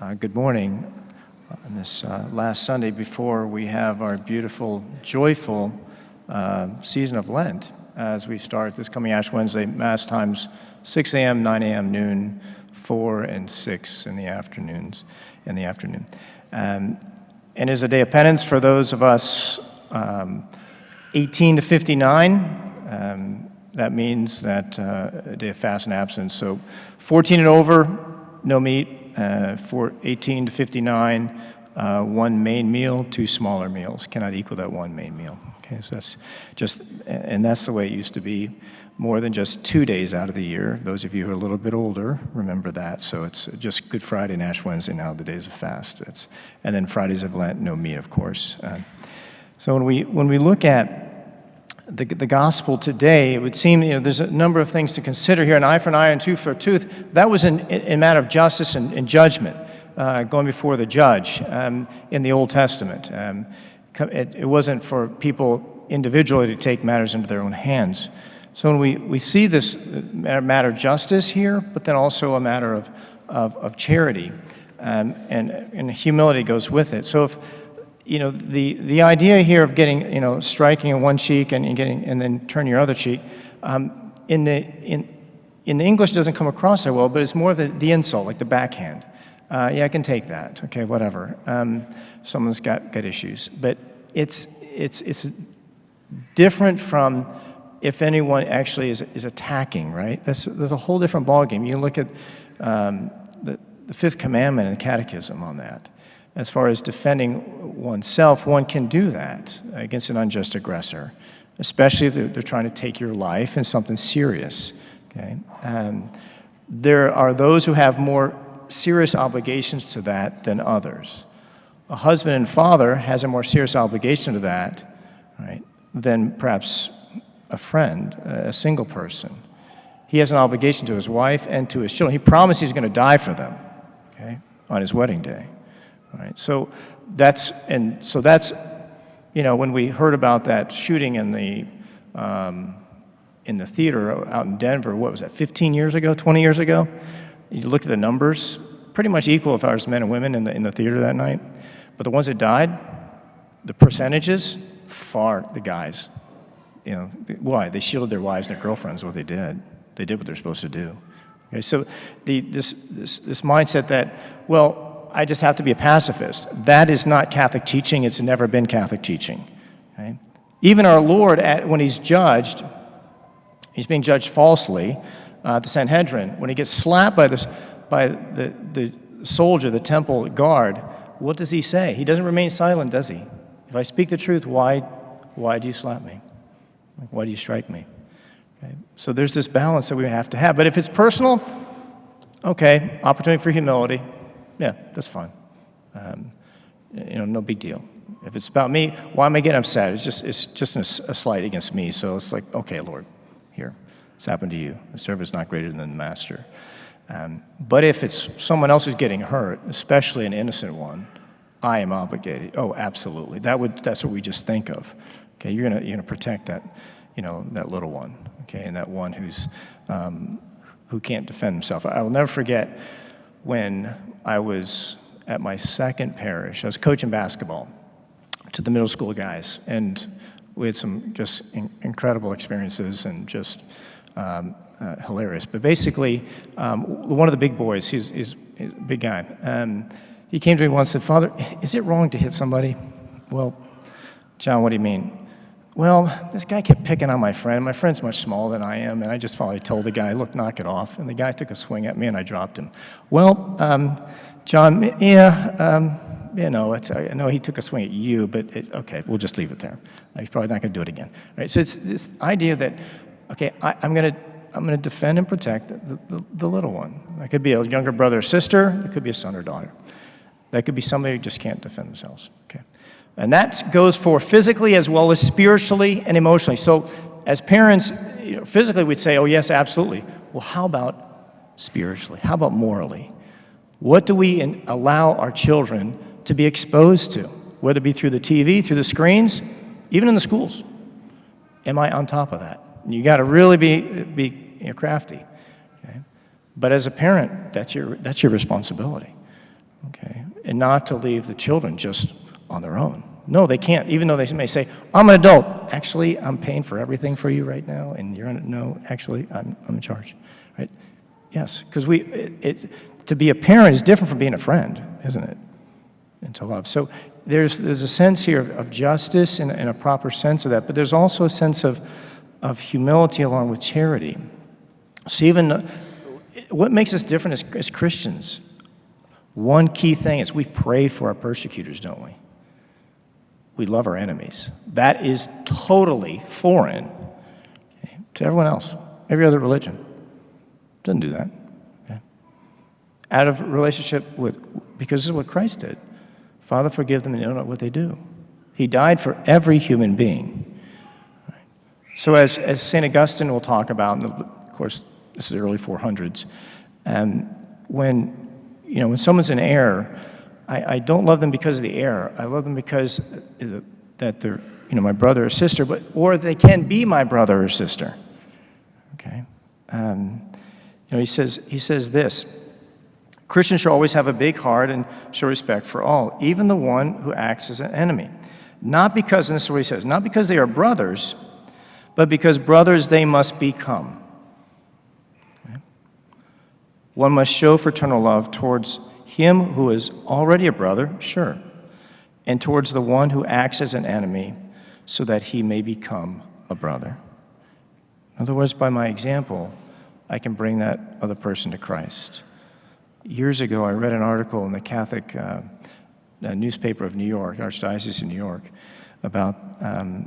Good morning. On this last Sunday before we have our beautiful, joyful season of Lent as we start this coming Ash Wednesday, Mass times 6 a.m., 9 a.m., noon, 4 and 6 in the afternoon. And is a day of penance for those of us 18 to 59. That means that a day of fast and abstinence. So 14 and over, no meat. For 18 to 59, one main meal, two smaller meals cannot equal that one main meal. Okay, so that's just, and that's the way it used to be, more than just 2 days out of the year. Those of you who are a little bit older remember that. So it's just Good Friday and Ash Wednesday now, the days of fast. And then Fridays of Lent, no meat, of course. So when we look at the gospel today, it would seem there's a number of things to consider here. An eye for an eye and tooth for a tooth. That was a matter of justice and judgment, going before the judge in the Old Testament. It wasn't for people individually to take matters into their own hands. So when we see this matter of justice here, but then also a matter of charity, and humility goes with it. So if the idea here of getting, striking in one cheek and then turn your other cheek, in the English doesn't come across that well, but it's more of the insult, like the backhand. Yeah, I can take that. Okay, whatever. Someone's got issues, but it's different from if anyone actually is attacking. Right? There's a whole different ballgame. You can look at the Fifth Commandment in the Catechism on that. As far as defending oneself, one can do that against an unjust aggressor, especially if they're trying to take your life in something serious. Okay, there are those who have more serious obligations to that than others. A husband and father has a more serious obligation to that, right, than perhaps a friend, a single person. He has an obligation to his wife and to his children. He promised he's going to die for them, okay, on his wedding day. All right, so that's when we heard about that shooting in the theater out in Denver, what was that, 15 years ago, 20 years ago? You look at the numbers, pretty much equal as far as men and women in the theater that night. But the ones that died, the percentages, far the guys. Why? They shielded their wives and their girlfriends. What they did what they're supposed to do. Okay, so this mindset that, well, I just have to be a pacifist. That is not Catholic teaching. It's never been Catholic teaching. Okay? Even our Lord, when he's judged, he's being judged falsely at the Sanhedrin. When he gets slapped by the soldier, the temple guard, what does he say? He doesn't remain silent, does he? If I speak the truth, why do you slap me? Why do you strike me? Okay? So there's this balance that we have to have. But if it's personal, okay, opportunity for humility. Yeah, that's fine. No big deal. If it's about me, why am I getting upset? It's just a slight against me. So it's like, okay, Lord, here, it's happened to you. The servant is not greater than the master. But if it's someone else who's getting hurt, especially an innocent one, I am obligated. Oh, absolutely. That's what we just think of. Okay, you're gonna protect that, that little one. Okay, and that one who can't defend himself. I will never forget when I was at my second parish. I was coaching basketball to the middle school guys, and we had some just incredible experiences and just hilarious. But basically, one of the big boys, he's a big guy, he came to me once and said, "Father, is it wrong to hit somebody?" "Well, John, what do you mean?" "Well, this guy kept picking on my friend. My friend's much smaller than I am, and I just finally told the guy, 'Look, knock it off.' And the guy took a swing at me, and I dropped him." "Well, John, I know he took a swing at you, but okay, we'll just leave it there. He's probably not going to do it again." Right? So it's this idea that, okay, I'm going to defend and protect the little one. That could be a younger brother or sister. It could be a son or daughter. That could be somebody who just can't defend themselves. Okay. And that goes for physically as well as spiritually and emotionally. So as parents, physically we'd say, oh yes, absolutely. Well, how about spiritually? How about morally? What do we allow our children to be exposed to? Whether it be through the TV, through the screens, even in the schools. Am I on top of that? You got to really be crafty. Okay? But as a parent, that's your responsibility. okay? And not to leave the children just on their own. No, they can't, even though they may say, I'm an adult. Actually, I'm paying for everything for you right now, and you're no, actually, I'm in charge, right? Yes, because to be a parent is different from being a friend, isn't it? And to love. So there's a sense here of justice and a proper sense of that, but there's also a sense of humility along with charity. So even what makes us different as Christians, one key thing is we pray for our persecutors, don't we? We love our enemies. That is totally foreign, okay, to everyone else, every other religion. Doesn't do that. Okay? Out of relationship because this is what Christ did. Father, forgive them, and they don't know what they do. He died for every human being. Right? So as St. Augustine will talk about, and of course, this is the early 400s, when someone's in error, I don't love them because of the error. I love them because that they're my brother or sister, or they can be my brother or sister. Okay, he says this: Christians should always have a big heart and show respect for all, even the one who acts as an enemy. Not because, and this is what he says, not because they are brothers, but because brothers they must become. Okay? One must show fraternal love towards him who is already a brother, sure, and towards the one who acts as an enemy, so that he may become a brother. In other words, by my example, I can bring that other person to Christ. Years ago, I read an article in the Catholic newspaper of New York, Archdiocese of New York, about I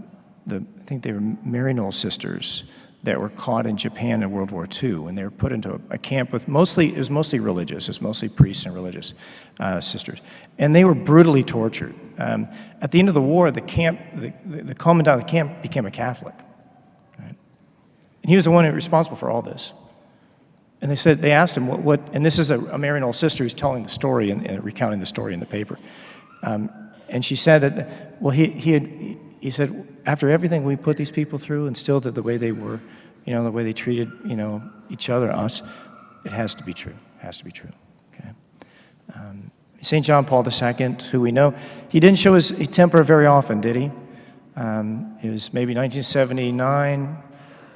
think they were Maryknoll sisters that were caught in Japan in World War II, and they were put into a camp with it was mostly religious, it was mostly priests and religious sisters, and they were brutally tortured. At the end of the war, the commandant of the camp became a Catholic, right? And he was the one responsible for all this. And they asked him what and this is a Maryknoll sister who's telling the story and recounting the story in the paper, and she said that he said, after everything we put these people through and still the way they were, the way they treated, each other, us, it has to be true. It has to be true. Okay. St. John Paul II, who we know, he didn't show his temper very often, did he? It was maybe 1979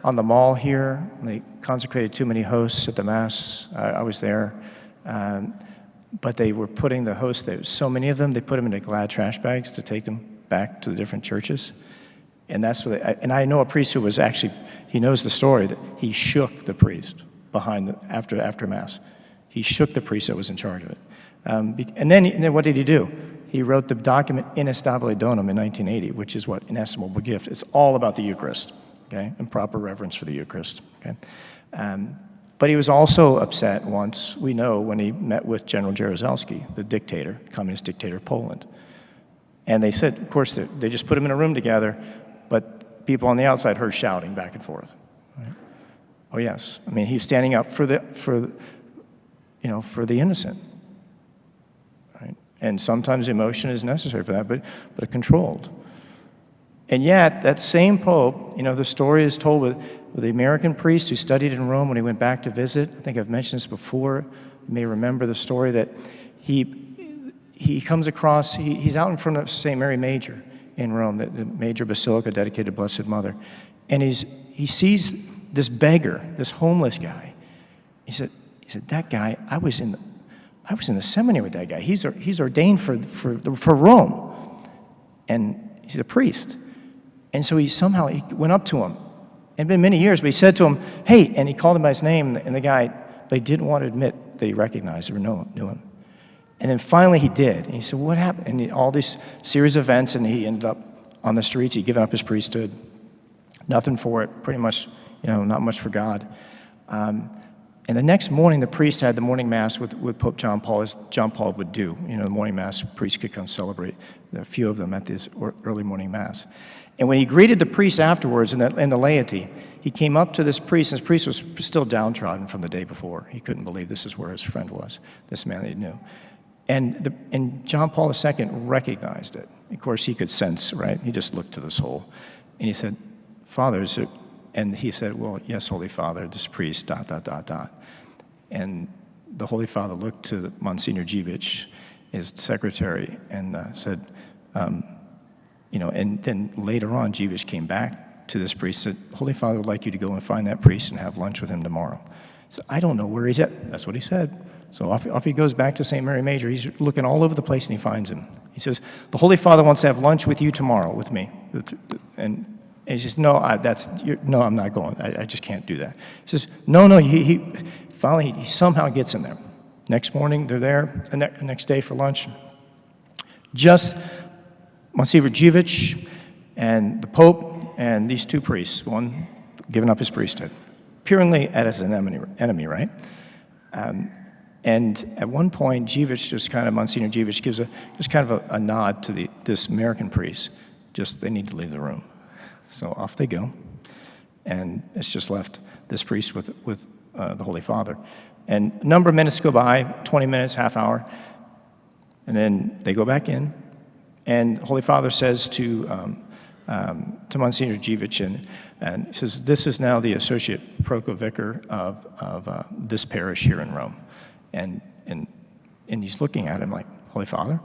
on the mall here. They consecrated too many hosts at the Mass. I was there. But they were putting the hosts, there was so many of them, they put them into Glad trash bags to take them back to the different churches. And that's what and I know a priest who was actually, he knows the story, that he shook the priest after Mass. He shook the priest that was in charge of it. And then what did he do? He wrote the document In Estabile Donum in 1980, which is what? Inestimable gift. It's all about the Eucharist, okay? And proper reverence for the Eucharist, okay? But he was also upset once, we know, when he met with General Jaruzelski, the dictator, communist dictator of Poland. And they said, of course, they just put him in a room together, but people on the outside heard shouting back and forth. Right? Oh yes, I mean, he's standing up for the innocent. Right? And sometimes emotion is necessary for that, but controlled. And yet, that same Pope, the story is told with the American priest who studied in Rome when he went back to visit. I think I've mentioned this before. You may remember the story that he comes across, he's out in front of St. Mary Major in Rome, the major basilica dedicated to Blessed Mother, and he sees this beggar, this homeless guy. He said, that guy, I was in the seminary with that guy. He's ordained for Rome, and he's a priest. And so he went up to him. It had been many years, but he said to him, hey, and he called him by his name, and the guy, but he didn't want to admit that he recognized or knew him. And then finally he did. And he said, what happened? And all these series of events, and he ended up on the streets. He'd given up his priesthood. Nothing for it, pretty much, not much for God. And the next morning, the priest had the morning mass with Pope John Paul, as John Paul would do. The morning mass, priests could come celebrate, a few of them at this early morning mass. And when he greeted the priest afterwards and the laity, he came up to this priest, and this priest was still downtrodden from the day before. He couldn't believe this is where his friend was, this man that he knew. And John Paul II recognized it. Of course, he could sense, right? He just looked to the soul. And he said, Father, and he said, well, yes, Holy Father, this priest, ... And the Holy Father looked to Monsignor Dziwisz, his secretary, and said, and then later on, Dziwisz came back to this priest and said, Holy Father would like you to go and find that priest and have lunch with him tomorrow. So I don't know where he's at. That's what he said. So off he goes back to St. Mary Major. He's looking all over the place, and he finds him. He says, the Holy Father wants to have lunch with you tomorrow, with me. And he says, no, I'm not going. I just can't do that. He says, no. Finally, he somehow gets in there. Next morning, they're there. The next day for lunch. Just Monsignor Dziwisz and the Pope and these two priests, one giving up his priesthood, purely as an enemy, right? And at one point, Monsignor Dziwisz gives just kind of a nod to this American priest. Just, they need to leave the room. So off they go. And it's just left this priest with the Holy Father. And a number of minutes go by, 20 minutes, half hour, and then they go back in. And the Holy Father says to Monsignor Dziwisz, and he says, this is now the associate proco-vicar of this parish here in Rome. And he's looking at him like, Holy Father?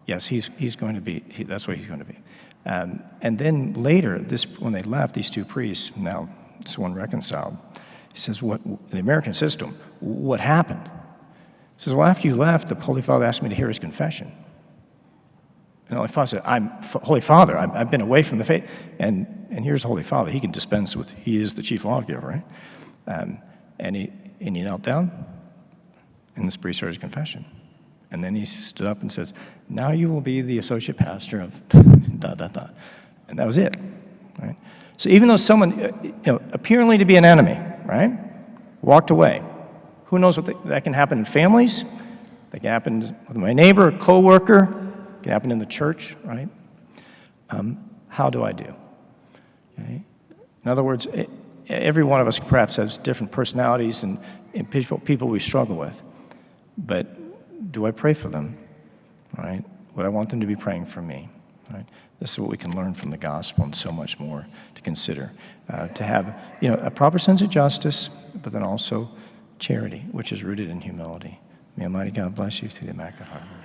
Yes, he's going to be, that's what he's going to be. And then later, when they left, these two priests, now this one reconciled, he says, what, the American system, what happened? He says, well, after you left, the Holy Father asked me to hear his confession. And the Holy Father said, Holy Father, I've been away from the faith. And here's the Holy Father. He can dispense with, he is the chief lawgiver, right? And he knelt down, and this priest started his confession. And then he stood up and says, now you will be the associate pastor of ... And that was it, right? So even though someone, apparently to be an enemy, right, walked away, who knows that can happen in families, that can happen with my neighbor, a coworker, it can happen in the church, right? How do I do? Okay? In other words, every one of us perhaps has different personalities and people we struggle with. But do I pray for them? Right? Would I want them to be praying for me? Right? This is what we can learn from the gospel and so much more to consider. To have a proper sense of justice, but then also charity, which is rooted in humility. May Almighty God bless you through the Immaculate Heart of Mary.